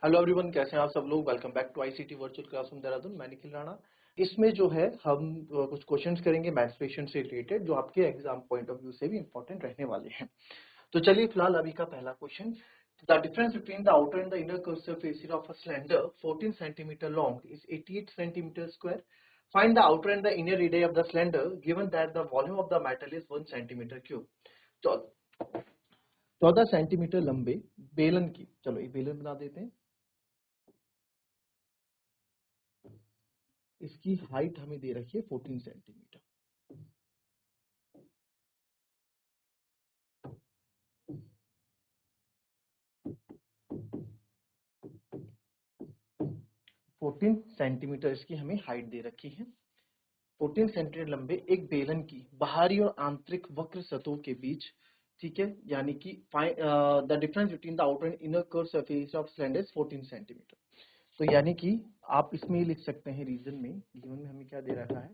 Hello everyone, कैसे हैं आप सब लोग। Welcome back to ICT virtual classroom Dehradun. मैं निखिल राणा। इसमें जो है हम कुछ क्वेश्चंस करेंगे मैथ्स क्वेश्चन से रिलेटेड, जो आपके एग्जाम पॉइंट ऑफ व्यू से भी इंपॉर्टेंट रहने वाले हैं। तो चलिए फिलहाल अभी का पहला question, the difference between the outer and the inner curve surface area of a cylinder 14 centimetre long is 88 centimetre square. Find the outer and the inner radius of the cylinder given that the volume of the metal is 1 centimetre cube. 14 centimetre लंबे बेलन की, चलो एक बेलन बना देते हैं। इसकी हाइट हमें दे रखी है 14 सेंटीमीटर। फोर्टीन सेंटीमीटर इसकी हमें हाइट दे रखी है। 14 सेंटीमीटर लंबे एक बेलन की बाहरी और आंतरिक वक्र सतहों के बीच, ठीक है, यानी कि the difference between the outer and inner curve surface of cylinder 14 centimetre. तो यानी कि आप इसमें लिख सकते हैं, रीजन में गिवन में हमें क्या दे रखा है,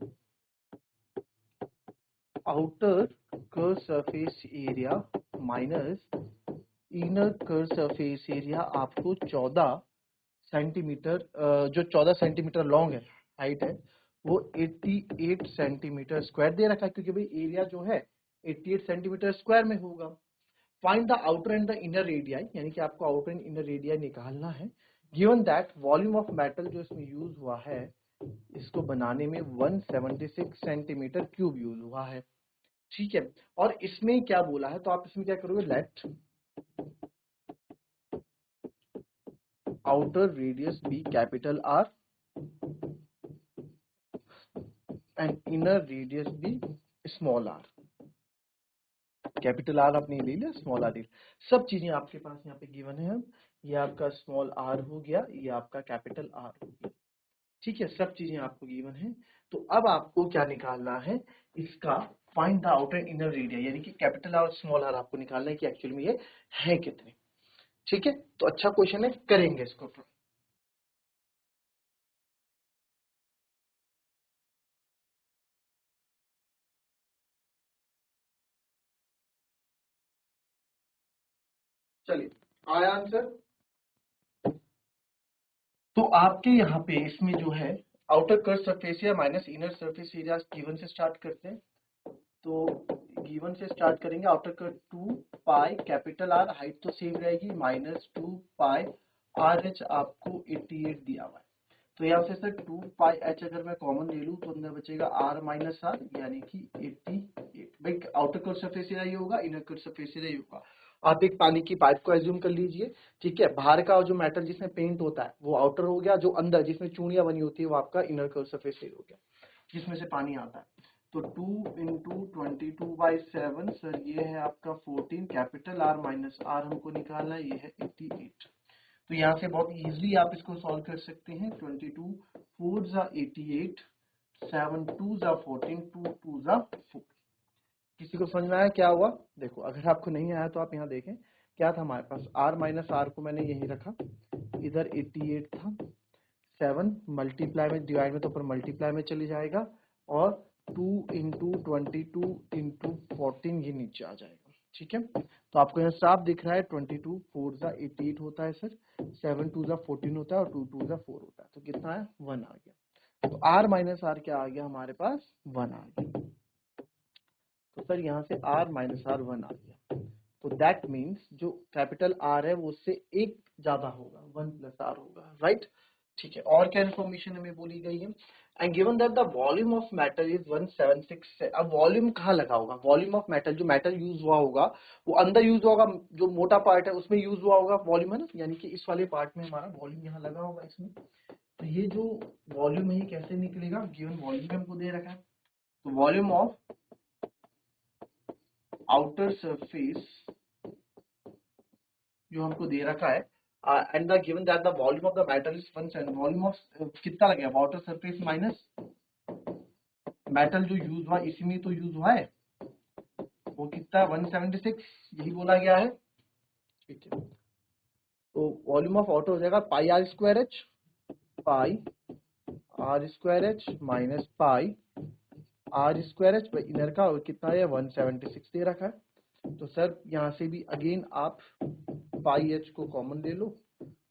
outer curve surface area minus inner curve surface area आपको 14 सेंटीमीटर, जो 14 सेंटीमीटर लॉन्ग है, हाइट है, वो 88 सेंटीमीटर स्क्वायर दे रखा है, क्योंकि भाई एरिया जो है 88 सेंटीमीटर स्क्वायर में होगा। Find the outer and the inner radii, यानी कि आपको आउटर एंड इनर रेडियाई निकालना है। Given that volume of metal जो इसमें यूज हुआ है, इसको बनाने में 176 सेंटीमीटर क्यूब यूज हुआ है, ठीक है। और इसमें क्या बोला है, तो आप इसमें क्या करोगे, late outer radius be capital R and inner radius be small r। Capital R आपने ले लिया, स्मॉल आर ले लिया, सब चीजें आपके पास यहाँ पे गिवन है। ये आपका स्मॉल आर हो गया, ये आपका कैपिटल आर हो गया, ठीक है, सब चीजें आपको गिवन है। तो अब आपको क्या निकालना है, इसका find the outer inner radii, यानी कि कैपिटल आर और स्मॉल आर आपको निकालना है कि एक्चुअल में ये है कितने, ठीक है। तो अच्छा क्वेश्चन है, करेंगे इसको। चलिए, आया आंसर। तो आपके यहाँ पे इसमें जो है outer curve surface area minus inner surface area given से स्टार्ट करते हैं। तो गिवन से स्टार्ट करेंगे, outer curve 2 pi capital R, height तो सेम रहेगी, माइनस 2 पाई आर एच आपको 88 दिया हुआ है। तो यहाँ से सर 2 पाई एच अगर मैं कॉमन ले लूँ तो अंदर बचेगा आर माइनस आर, यानी कि 88। भाई आउटर कर्व सरफेस एरिया ये होगा, इनर कर्व सरफेस एरिया ये होगा। आप एक पानी की पाइप को एज्यूम कर लीजिए, ठीक है। बाहर का जो मेटल जिसमें पेंट होता है वो आउटर हो गया, जो अंदर जिसमें चूड़ियां बनी होती है वो आपका इनर कर्व सरफेस एरिया हो गया, जिसमें से पानी आता है। तो 2 इंटू 22/7 सर, ये है आपका 14, कैपिटल आर माइनस आर हमको निकालना है, ये है 88। तो यहाँ से बहुत इजीली आप इसको सॉल्व कर सकते हैं। 22 4 जा 88, 7 2 जा 14, 2 2 जा 4। किसी को समझ में आया क्या हुआ? देखो, अगर आपको नहीं आया तो आप यहाँ देखें क्या था हमारे पास, r माइनस आर को मैंने यही रखा, इधर 88 था, 7 मल्टीप्लाई में डिवाइड में तो ऊपर मल्टीप्लाई में चले जाएगा, और 2 इंटू 22 इंटू 14 ये नीचे आ जाएगा, ठीक है। तो आपको यहाँ साफ दिख रहा है 22 4 जा 88 होता है सर, 7 2 जा 14 होता है, और 2 2 जा 4 होता है। तो कितना है, 1 आ गया। तो r माइनस आर क्या आ गया हमारे पास, 1 आ गया। तो सर यहाँ से r माइनस आर 1 आ गया। तो दैट मीन्स जो कैपिटल R है वो उससे एक ज्यादा होगा, 1 प्लस आर होगा, राइट, ठीक है। और क्या इन्फॉर्मेशन हमें बोली गई है, and given that the volume of metal is 176। अब वॉल्यूम कहाँ लगा होगा, वॉल्यूम ऑफ मेटल, जो मेटल यूज हुआ होगा वो अंदर यूज हुआ होगा, जो मोटा पार्ट है उसमें यूज हुआ होगा वॉल्यूम, है ना, यानी कि इस वाले पार्ट में हमारा वॉल्यूम यहाँ लगा होगा इसमें। तो ये जो वॉल्यूम है ये कैसे निकलेगा, गिवन वॉल्यूम हमको दे रखा है। तो वॉल्यूम ऑफ आउटर सरफेस जो हमको दे रखा है, and the given that the volume of the metal is 1 centimetre, volume of कितना लगे, वाटर सरफेस माइनस मेटल जो यूज हुआ, इसी में तो यूज हुआ है, वो कितना है 176, यही बोला गया है, ठीक है। तो वॉल्यूम ऑफ वाटर हो जाएगा pi r square h, pi r square h minus pi r square h, inner का और कितना है 176 दे रखा है। तो सर यहाँ से भी अगेन आप पाई एच को कॉमन ले लो,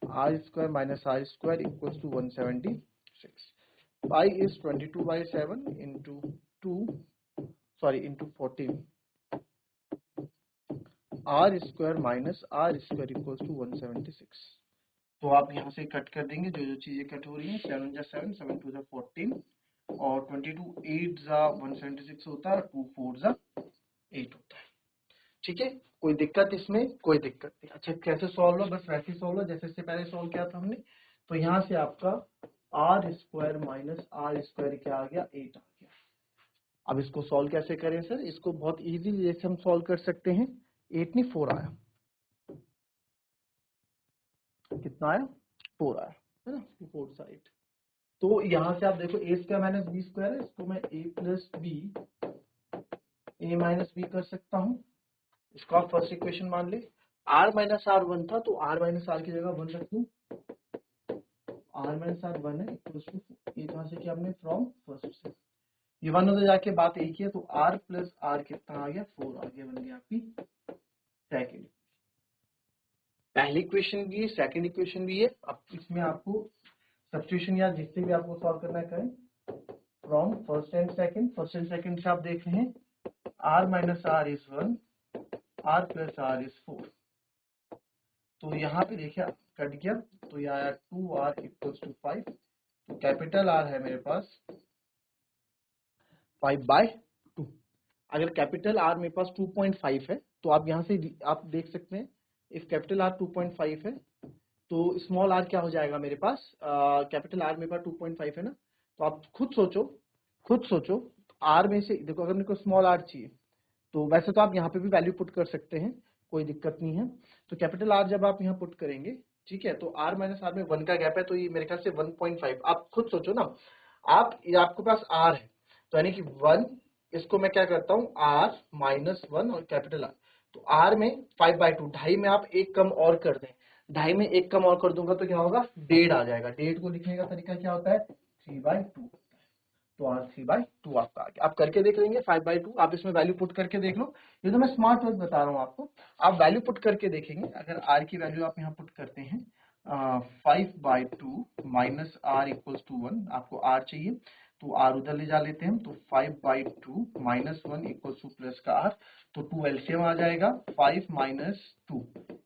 r square minus r square equals to 176. Pi is 22/7 into 14. r square minus r square equals to 176. तो आप यहाँ से कट कर देंगे जो जो चीजें कट हो रही हैं, 7 जा 7, 7 2 जा 14 और 22 8 जा 176 होता है, 2 4 जा 8 होता है। ठीक है, कोई दिक्कत इसमें? कोई दिक्कत नहीं। अच्छा, कैसे सॉल्व हो? बस वैसे सॉल्व हो जैसे इससे पहले सॉल्व किया था हमने। तो यहाँ से आपका R square minus R square क्या आ गया? 8 आ गया। अब इसको सॉल्व कैसे करें सर? इसको बहुत इजीली जैसे हम सॉल्व कर सकते हैं। 8 नहीं 4 आया। कितना आया? 4 आया, है ना? 4 साइड। तो यहाँ से आप देखो ए स्क्वायर माइनस बी स्क्वायर है, इसको मैं ए प्लस बी ए माइनस बी कर सकता हूँ। इसको आप फर्स्ट इक्वेशन मान ले। आर माइनस आर 1 था, तो आर माइनस आर की जगह 1 रख दूं। आर माइनस आर 1 है इक्वल्स टू, ये कहां से किया हमने? फ्रॉम फर्स्ट से। ये 1 उधर जाके बात एक ही है, तो आर प्लस आर कितना आ गया? 4 आ गया। बन गया आपकी सेकेंड। पहली इक्वेशन भी है, सेकेंड इक्वेशन भी है। अब इसमें आपको सब्स्टिट्यूशन या जिससे भी आपको सॉल्व करना है करें। From first and second, first and second से आप देख रहे हैं r minus R is 1, r plus R is 4। तो यहाँ पे देखिए कट गया, तो ये आया 2r इक्वल्स टू 5। तो कैपिटल R है मेरे पास 5/2। अगर कैपिटल R मेरे पास 2.5 है, तो आप यहाँ से आप देख सकते हैं इफ कैपिटल R 2.5 है तो स्मॉल r क्या हो जाएगा मेरे पास? कैपिटल R मेरे पास 2.5 है ना, तो आप खुद सोचो R में से देखो, अगर मेरे को स्मॉल r चाहिए तो वैसे तो आप यहाँ पे भी वैल्यू पुट कर सकते हैं, कोई दिक्कत नहीं है। तो कैपिटल R जब आप यहाँ पुट करेंगे, ठीक है, तो R माइनस R में 1 का गैप है, तो ये मेरे ख्याल से 1.5। आप खुद सोचो ना, आपके पास R है तो यानी कि 1, इसको मैं क्या करता हूँ R माइनस 1 और कैपिटल R, तो R में 5/2, ढाई में आप एक कम और कर दें, ढाई में एक कम और कर दूंगा तो क्या होगा? 1.5 आ जाएगा। 1.5 को लिखने का तरीका क्या होता है? 3/2। तो R 3/2 आपका आ गया। आप करके देख लेंगे 5/2, आप इसमें वैल्यू पुट करके देख लो। ये तो मैं स्मार्ट वर्क बता रहा हूँ आपको, आप वैल्यू पुट करके देखेंगे। अगर R की वैल्यू आप यहाँ पुट करते हैं 5/2 माइनस R इक्वल्स टू 1, आपको R चाहिए तो R उधर ले जा लेते हैं, तो 5/2 माइनस 1 इक्वल्स टू प्लस का R, तो 2 एलसीएम आ जाएगा। 5 minus 2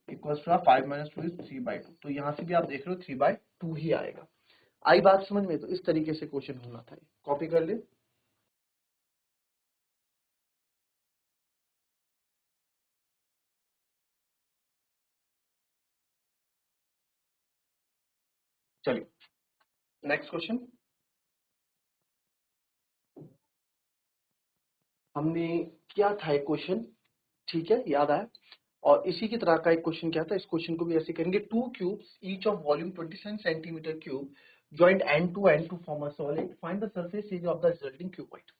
equals to 5 minus 2 is 3/2। तो यहाँ से भी आप देख रहे हो 3/2 ही आएगा। आई बात समझ में? तो इस तरीके से क्वेश्चन होना था। कॉपी कर ले। चलिए नेक्स्ट क्वेश्चन। हमने किया था एक क्वेश्चन, ठीक है, याद आया। और इसी की तरह का एक क्वेश्चन क्या था, इस क्वेश्चन को भी ऐसे करेंगे। To cubes each of volume 27 centimetre cube joined end to end to form a solid, find the surface area of the resulting cuboid।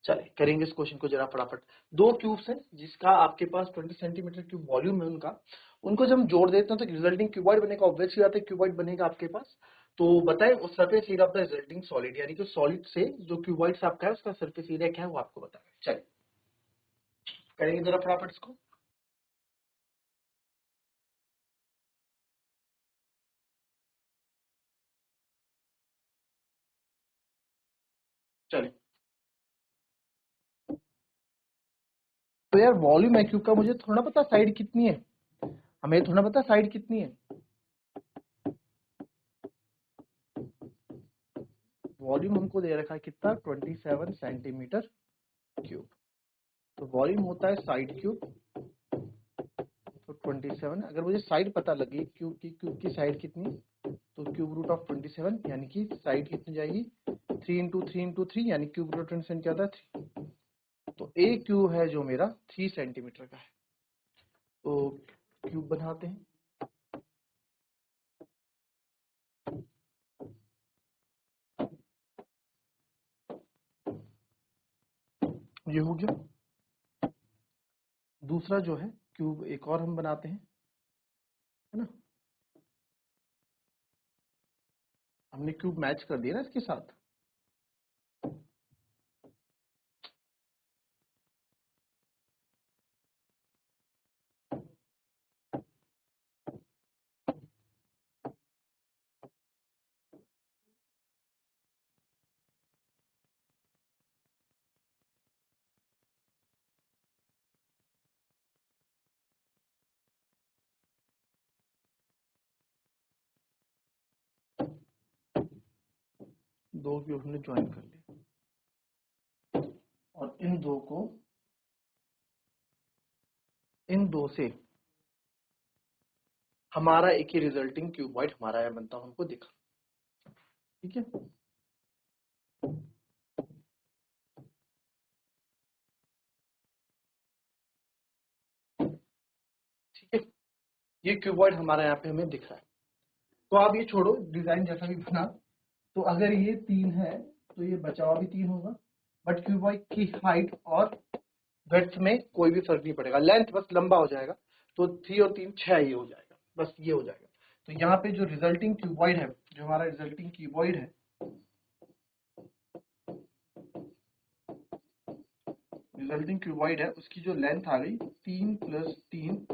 चले करेंगे इस क्वेश्चन को जरा फटाफट। दो क्यूब्स हैं जिसका आपके पास 20 सेंटीमीटर क्यूब वॉल्यूम है उनका, उनको जब हम जोड़ देते हैं तो रिजल्टिंग क्यूबॉइड बनेगा। ऑब्वियसली बात है क्यूबॉइड बनेगा आपके पास। तो बताएं उस surface area of the resulting solid, यानी कि सॉलिड से जो क्यूबॉइड से आपका है उसका सरफेस एरिया क्या है वो आपको बताएं। चलिए करेंगे जरा फटाफट इसको। चलिए, तो यार वॉल्यूम है क्यूब का, मुझे थोड़ा पता साइड कितनी है, हमें थोड़ा पता साइड कितनी है। वॉल्यूम हमको दे रखा है कितना? 27 सेंटीमीटर क्यूब। तो वॉल्यूम होता है साइड क्यूब, तो 27। अगर मुझे साइड पता लगी क्यूब की साइड कितनी, तो क्यूब रूट ऑफ 27 यानी कि साइड कितनी जाएगी? 3 इंटू 3 इंटू 3, यानी क्यूब रूट 27 क्या था? 3। तो ए क्यूब है जो मेरा 3 सेंटीमीटर का है। तो क्यूब बनाते हैं। ये हो गया। दूसरा जो है क्यूब एक और हम बनाते हैं, है ना। हमने क्यूब मैच कर दिया ना इसके साथ। दो भी हमने ज्वाइन कर लिया और इन दो से हमारा एक ही रिजल्टिंग क्यूबॉइड हमारा यह बनता हमको दिखा। ठीक है, ठीक है, ये क्यूबॉइड हमारा यहाँ पे हमें दिख रहा है। तो आप ये छोड़ो, डिजाइन जैसा भी बना, तो अगर ये 3 है तो ये बचा हुआ भी 3 होगा, बट क्यूबॉइड की हाइट और ब्रेड्थ में कोई भी फर्क नहीं पड़ेगा, लेंथ बस लंबा हो जाएगा। तो 3 और 3 6 ये हो जाएगा, बस ये हो जाएगा। तो यहाँ पे जो रिजल्टिंग क्यूबॉइड है, जो हमारा रिजल्टिंग क्यूबॉइड है, उसकी जो लेंथ आ गई 3 + 3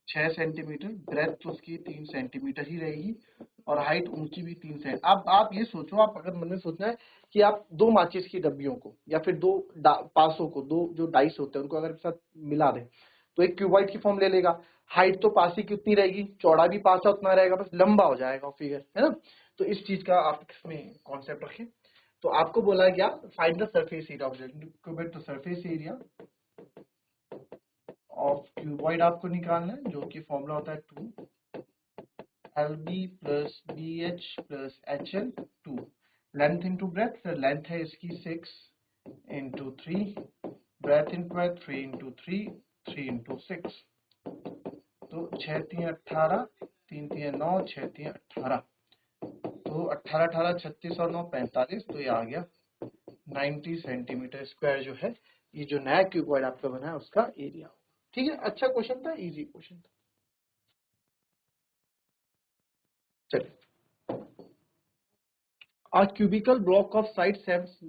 6 सेंटीमीटर, ब्रेथ उसकी 3 सेंटीमीटर ही रहेगी और हाइट उनकी भी 3 सेंटीमीटर। अब आप ये सोचो, आप अगर मन में सोचना है कि आप 2 माचिस की डब्बियों को या फिर 2 पासों को, 2 जो डाइस होते हैं उनको अगर साथ मिला दें तो एक क्यूबॉइड की फॉर्म ले लेगा। हाइट तो पासी की उतनी रहेगी, चौड़ा भी पासा उतना रहेगा, बस लंबा हो जाएगा फिगर, है ना। तो इस चीज का आप इसमें कॉन्सेप्ट रखें। तो आपको बोला गया find the surface area of cuboid, तो सरफेस एरिया ऑफ क्यूबॉइड आपको निकालना है, जो कि फॉर्मूला होता है 2 LB + BH + HL 2। Length into breadth, sir length है इसकी 6 × 3, ब्रेथ इंटू 3 × 3, 3 × 6, तो 6 × 3 = 18, 3 × 3 = 9, 6 × 3 = 18, तो 18 18 36 और 9 45, तो ये आ गया 90 सेंटीमीटर स्क्वायर जो है ये जो नया क्यूबॉइड आपका बना है उसका एरिया। ठीक है, अच्छा क्वेश्चन था, इजी क्वेश्चन था। चलिए, a cubical block of side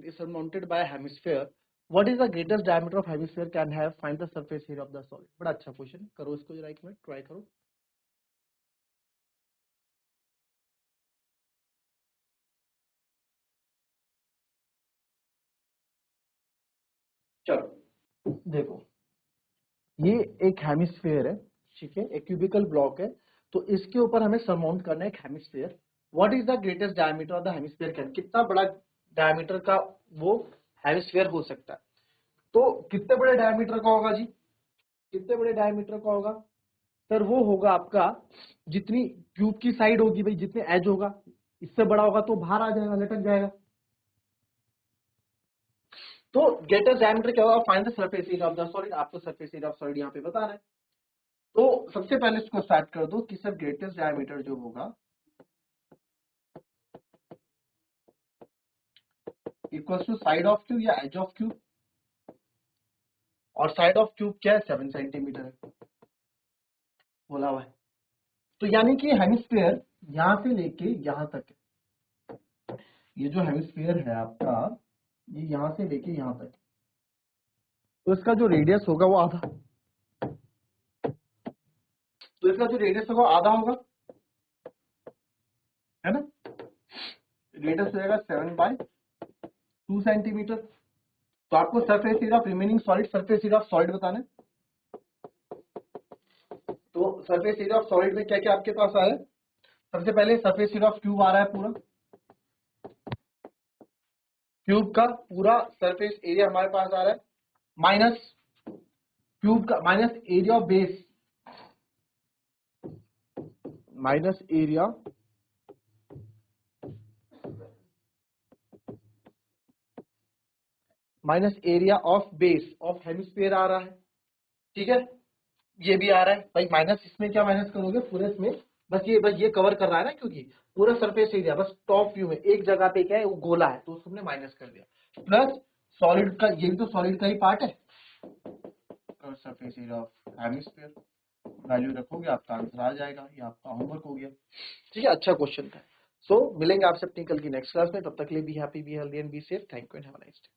is surmounted by a hemisphere. What is the greatest diameter of hemisphere can have? Find the surface area of the solid. बड़ा अच्छा क्वेश्चन, करो इसको जरा एक मिनट ट्राई करो। चलो देखो, ये एक हेमिस्फीयर है, ठीक है, एक क्यूबिकल ब्लॉक है, तो इसके ऊपर हमें सरमाउंट करना है एक hemisphere. What is the greatest diameter of the hemisphere can, कितना बड़ा डायमीटर का वो हेमिस्फीयर हो सकता है। तो कितने बड़े डायमीटर का होगा जी, कितने बड़े डायमीटर का होगा सर? वो होगा आपका जितनी क्यूब की साइड होगी भाई, जितने एज होगा, इससे बड़ा होगा तो बाहर आ जाएगा, लटक जाएगा। तो ग्रेटेस्ट डायमीटर क्या होगा? Find the surface area of the solid. आपको सरफेस एरिया ऑफ सॉलिड यहाँ पे बता रहा है। तो सबसे पहले इसको स्टार्ट कर दो कि सर ग्रेटेस्ट डायमीटर जो होगा equal to side of cube या एज ऑफ क्यूब, और साइड ऑफ क्यूब क्या है? 7 सेंटीमीटर है बोला हुआ है। तो यानी कि हेमिस्फीयर यहां से लेके यहां तक है। ये जो हेमिस्फीयर है आपका, ये यहां से लेके यहां तक, तो इसका जो रेडियस होगा वो आधा, तो इसका जो रेडियस होगा आधा होगा, है ना। रेडियस हो जाएगा 7/2 सेंटीमीटर। तो आपको surface area of remaining solid, surface area of solid बताना है। तो सरफेस एरिया ऑफ सॉलिड में क्या क्या आपके पास आया? सबसे पहले सरफेस एरिया ऑफ क्यूब आ रहा है, पूरा क्यूब का पूरा सरफेस एरिया हमारे पास आ रहा है, माइनस क्यूब का minus area of base, minus area of base of hemisphere आ रहा है। ठीक है, ये भी आ रहा है भाई माइनस। इसमें क्या माइनस करोगे? पूरे इसमें बस ये कवर कर रहा है ना, क्योंकि पूरा सरफेस एरिया बस टॉप व्यू में एक जगह पे क्या है वो गोला है, तो उसको हमने माइनस कर दिया। प्लस सॉलिड का, ये भी तो सॉलिड का ही पार्ट है, surface area of hemisphere value रखोगे आपका आंसर आ जाएगा। ये आपका होमवर्क हो गया। ठीक है, अच्छा क्वेश्चन था। सो मिलेंगे आपसे अपनी कल की नेक्स्ट क्लास में, तब तक के लिए be happy, be healthy and be safe. Thank you and have a nice day.